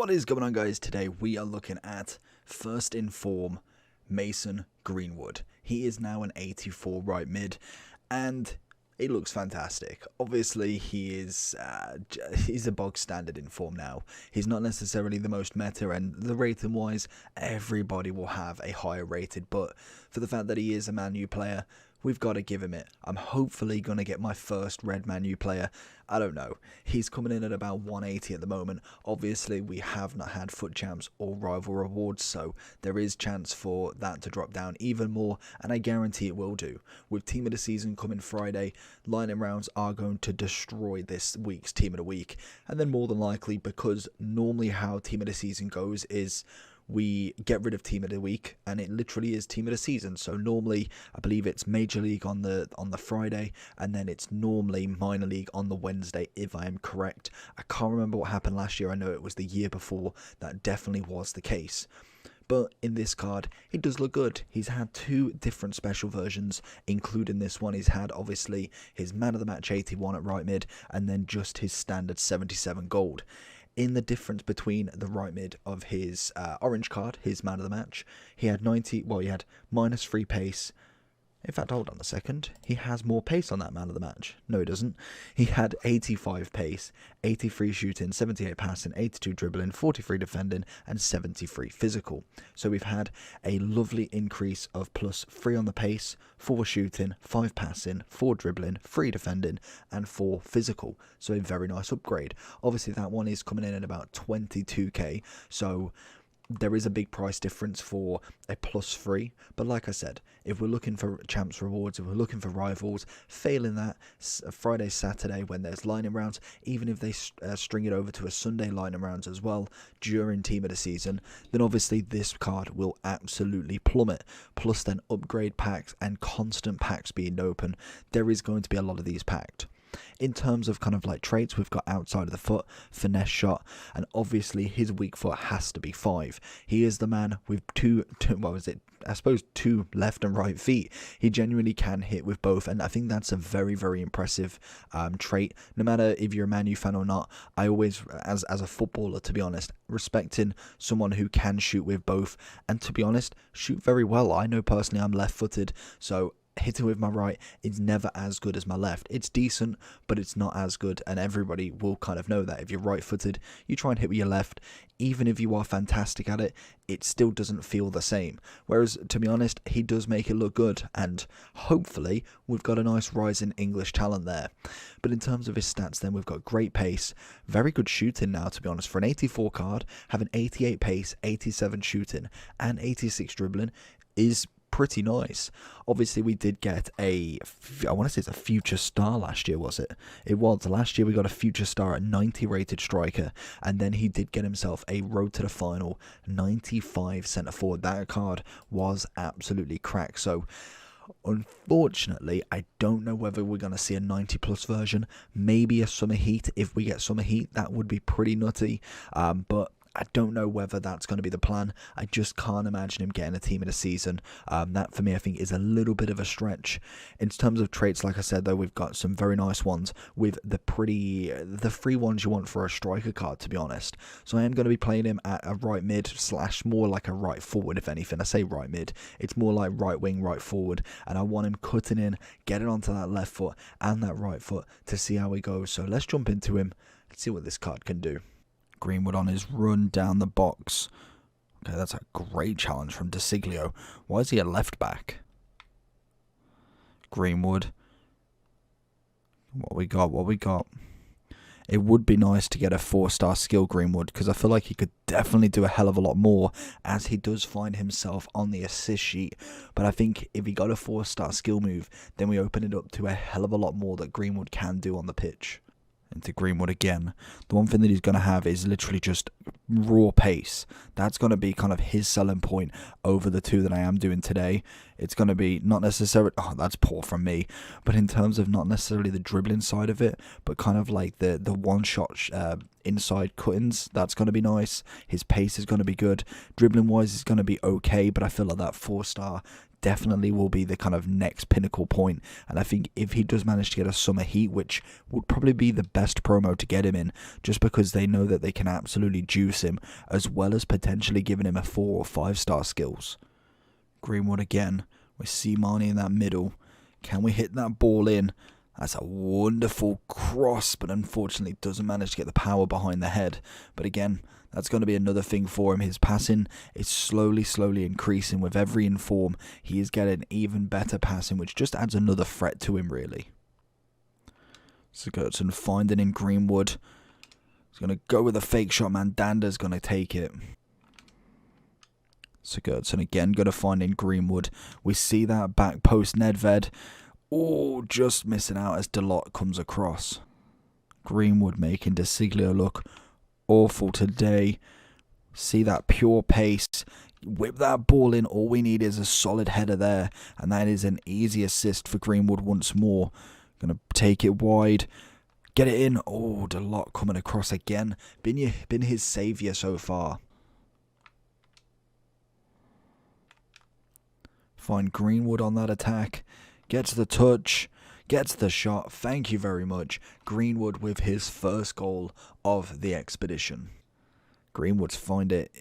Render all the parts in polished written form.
What is going on, guys? Today we are looking at first in form Mason Greenwood. He is now an 84 right mid and it looks fantastic. Obviously he's a bog standard in form now. He's not necessarily the most meta, and the rating wise everybody will have a higher rated, but for the fact that he is a Man U player, we've got to give him it. I'm hopefully going to get my first red Man U player. I don't know. He's coming in at about 180 at the moment. Obviously, we have not had FUT Champs or Rival Rewards, so there is chance for that to drop down even more, and I guarantee it will do. With Team of the Season coming Friday, line-in rounds are going to destroy this week's Team of the Week, and then more than likely, because normally how Team of the Season goes is we get rid of Team of the Week and it literally is Team of the Season. So normally I believe it's Major League on the Friday, and then it's normally Minor League on the Wednesday, if I am correct. I can't remember what happened last year. I know it was the year before that definitely was the case. But in this card, it does look good. He's had two different special versions, including this one. He's had, obviously, his Man of the Match 81 at right mid, and then just his standard 77 gold. In the difference between the right mid of his orange card, his Man of the Match, he had he had -3 pace. In fact, hold on a second. He has more pace on that Man of the Match. No, he doesn't. He had 85 pace, 83 shooting, 78 passing, 82 dribbling, 43 defending, and 73 physical. So we've had a lovely increase of +3 on the pace, 4 shooting, 5 passing, 4 dribbling, 3 defending, and 4 physical. So a very nice upgrade. Obviously, that one is coming in at about 22k. So there is a big price difference for a +3, but like I said, if we're looking for champs rewards, if we're looking for rivals, failing that Friday, Saturday when there's line-in rounds, even if they string it over to a Sunday line-in rounds as well during Team of the Season, then obviously this card will absolutely plummet. Plus then upgrade packs and constant packs being open, there is going to be a lot of these packed. In terms of kind of like traits, we've got outside of the foot, finesse shot, and obviously his weak foot has to be 5. He is the man with two left and right feet. He genuinely can hit with both, and I think that's a very, very impressive trait. No matter if you're a Man U fan or not, I always, as a footballer, to be honest, respecting someone who can shoot with both, and to be honest, shoot very well. I know personally I'm left-footed, so hitting with my right is never as good as my left. It's decent, but it's not as good, and everybody will kind of know that. If you're right-footed, you try and hit with your left, even if you are fantastic at it, it still doesn't feel the same. Whereas, to be honest, he does make it look good, and hopefully we've got a nice rise in English talent there. But in terms of his stats then, we've got great pace, very good shooting now, to be honest. For an 84 card, having 88 pace, 87 shooting, and 86 dribbling is pretty nice. Obviously we did get I want to say it's a future star last year, was it? It was. Last year we got a future star at 90 rated striker, and then he did get himself a road to the final 95 centre forward. That card was absolutely cracked. So unfortunately, I don't know whether we're going to see a 90+ version. Maybe a summer heat. If we get summer heat, that would be pretty nutty, but I don't know whether that's going to be the plan. I just can't imagine him getting a Team of the Season. That for me I think is a little bit of a stretch. In terms of traits, like I said though, we've got some very nice ones with the free ones you want for a striker card, to be honest. So I am going to be playing him at a right mid / more like a right forward, if anything. I say right mid, it's more like right wing, right forward, and I want him cutting in, getting onto that left foot and that right foot to see how he goes. So let's jump into him and see what this card can do. Greenwood on his run down the box. Okay, that's a great challenge from De Siglio. Why is he a left back? Greenwood. What we got? It would be nice to get a 4-star skill Greenwood, because I feel like he could definitely do a hell of a lot more, as he does find himself on the assist sheet. But I think if he got a 4-star skill move, then we open it up to a hell of a lot more that Greenwood can do on the pitch. Into Greenwood again. The one thing that he's going to have is literally just raw pace. That's going to be kind of his selling point over the two that I am doing today. It's going to be not necessarily, oh, that's poor from me, but in terms of not necessarily the dribbling side of it, but kind of like the one-shot inside cuttings, that's going to be nice. His pace is going to be good. Dribbling wise is going to be okay, but I feel like that 4-star definitely will be the kind of next pinnacle point. And I think if he does manage to get a summer heat, which would probably be the best promo to get him in, just because they know that they can absolutely juice him, as well as potentially giving him a 4 or 5 star skills. Greenwood again. We see Mane in that middle. Can we hit that ball in? That's a wonderful cross, but unfortunately doesn't manage to get the power behind the head. But again, that's going to be another thing for him. His passing is slowly increasing. With every inform, he is getting even better passing, which just adds another threat to him, really. Sigurdsson finding in Greenwood. He's going to go with a fake shot. Mandanda's going to take it. Sigurdsson again going to find in Greenwood. We see that back post Nedved. Oh, just missing out as Dalot comes across. Greenwood making De Siglio look awful today. See that pure pace. Whip that ball in. All we need is a solid header there. And that is an easy assist for Greenwood once more. Going to take it wide. Get it in. Oh, Dalot coming across again. Been his saviour so far. Find Greenwood on that attack. Gets the touch. Gets the shot. Thank you very much. Greenwood with his first goal of the expedition. Greenwood's found it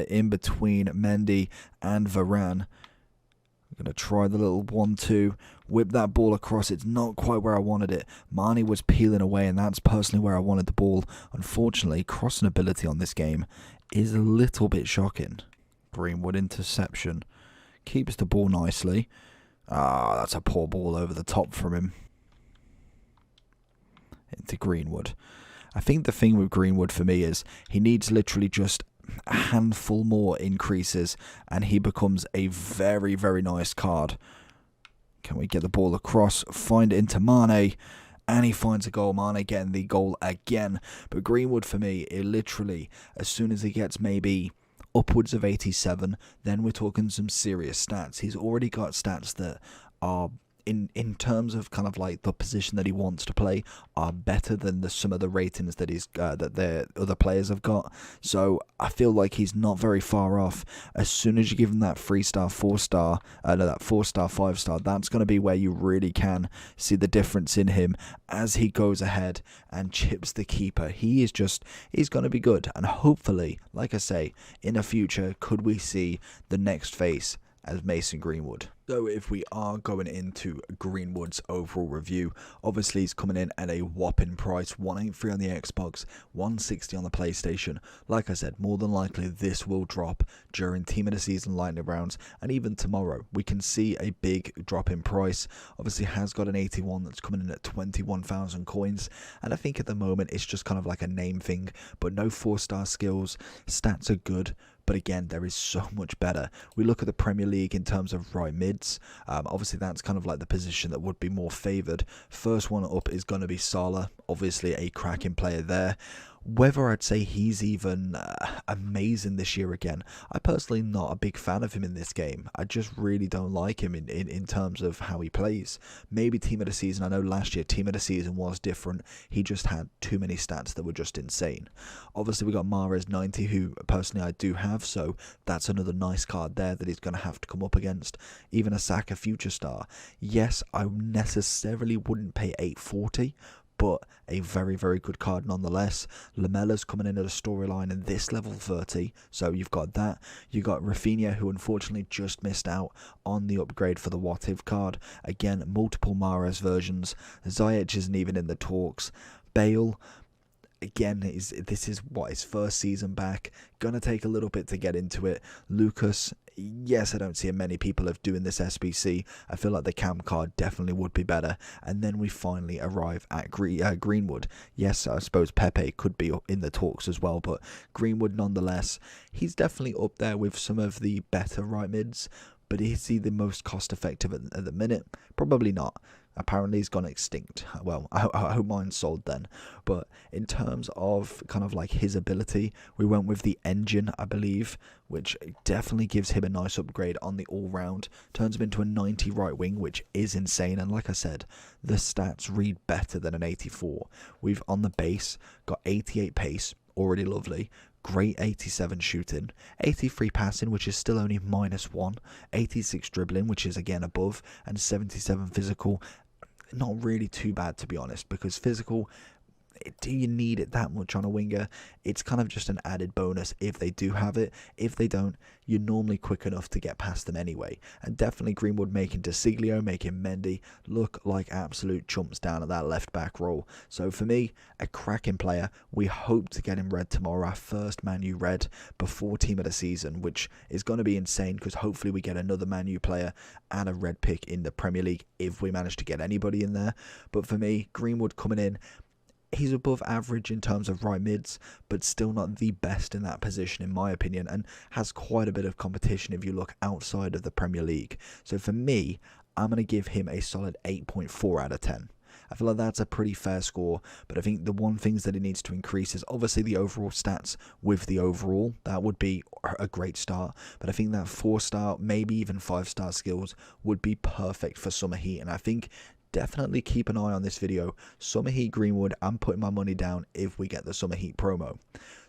in between Mendy and Varane. We're going to try the little 1-2. Whip that ball across. It's not quite where I wanted it. Mane was peeling away, and that's personally where I wanted the ball. Unfortunately, crossing ability on this game is a little bit shocking. Greenwood interception. Keeps the ball nicely. That's a poor ball over the top from him. Into Greenwood. I think the thing with Greenwood for me is he needs literally just a handful more increases and he becomes a very, very nice card. Can we get the ball across? Find it into Mane. And he finds a goal. Mane getting the goal again. But Greenwood for me, it literally, as soon as he gets maybe upwards of 87, then we're talking some serious stats. He's already got stats that are, in terms of kind of like the position that he wants to play, are better than some of the ratings that the other players have got. So I feel like he's not very far off. As soon as you give him that 3-star, 4-star, that 4-star, 5-star, that's going to be where you really can see the difference in him as he goes ahead and chips the keeper. He's going to be good, and hopefully, like I say, in the future, could we see the next face as Mason Greenwood. So if we are going into Greenwood's overall review, obviously he's coming in at a whopping price, 183 on the Xbox, 160 on the PlayStation. Like I said, more than likely this will drop during Team of the Season Lightning rounds, and even tomorrow we can see a big drop in price. Obviously has got an 81 that's coming in at 21,000 coins, and I think at the moment it's just kind of like a name thing, but no 4-star skills. Stats are good, but again, there is so much better. We look at the Premier League in terms of right mids. Obviously, that's kind of like the position that would be more favoured. First one up is going to be Salah. Obviously, a cracking player there. Whether I'd say he's even amazing this year again, I'm personally not a big fan of him in this game. I just really don't like him in terms of how he plays. Maybe Team of the Season, I know last year Team of the Season was different. He just had too many stats that were just insane. Obviously we got Mahrez 90, who personally I do have, so that's another nice card there that he's going to have to come up against. Even a Saka future star. Yes, I necessarily wouldn't pay 840, but a very, very good card nonetheless. Lamella's coming in at a storyline in this level 30, so you've got that. You got Rafinha, who unfortunately just missed out on the upgrade for the What If card. Again, multiple Mahrez versions. Ziyech isn't even in the talks. Bale, again, this is what, his first season back. Gonna take a little bit to get into it. Lucas, yes, I don't see many people of doing this SBC. I feel like the cam card definitely would be better. And then we finally arrive at Greenwood. Yes, I suppose Pepe could be in the talks as well, but Greenwood nonetheless, he's definitely up there with some of the better right mids. But is he the most cost effective at the minute? Probably not. Apparently he's gone extinct. Well, I hope mine's sold then. But in terms of kind of like his ability, we went with the engine, I believe, which definitely gives him a nice upgrade on the all-round. Turns him into a 90 right wing, which is insane. And like I said, the stats read better than an 84. We've, on the base, got 88 pace, already lovely. great 87 shooting, 83 passing, which is still only -1, 86 dribbling, which is again above, and 77 physical. Not really too bad, to be honest, because physical, do you need it that much on a winger? It's kind of just an added bonus if they do have it. If they don't, you're normally quick enough to get past them anyway. And definitely Greenwood making DeSiglio, making Mendy look like absolute chumps down at that left back role. So for me, a cracking player. We hope to get him red tomorrow, our first Man U red before team of the season, which is going to be insane because hopefully we get another Man U player and a red pick in the Premier League if we manage to get anybody in there. But for me, Greenwood coming in, he's above average in terms of right mids, but still not the best in that position in my opinion, and has quite a bit of competition if you look outside of the Premier League. So for me, I'm going to give him a solid 8.4 out of 10. I feel like that's a pretty fair score, but I think the one things that it needs to increase is obviously the overall stats with the overall. That would be a great start, but I think that 4-star, maybe even 5-star skills would be perfect for Summer Heat, and I think definitely keep an eye on this video. Summer Heat Greenwood, I'm putting my money down if we get the Summer Heat promo.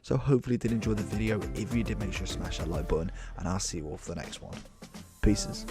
So hopefully you did enjoy the video. If you did, make sure to smash that like button, and I'll see you all for the next one. Peace.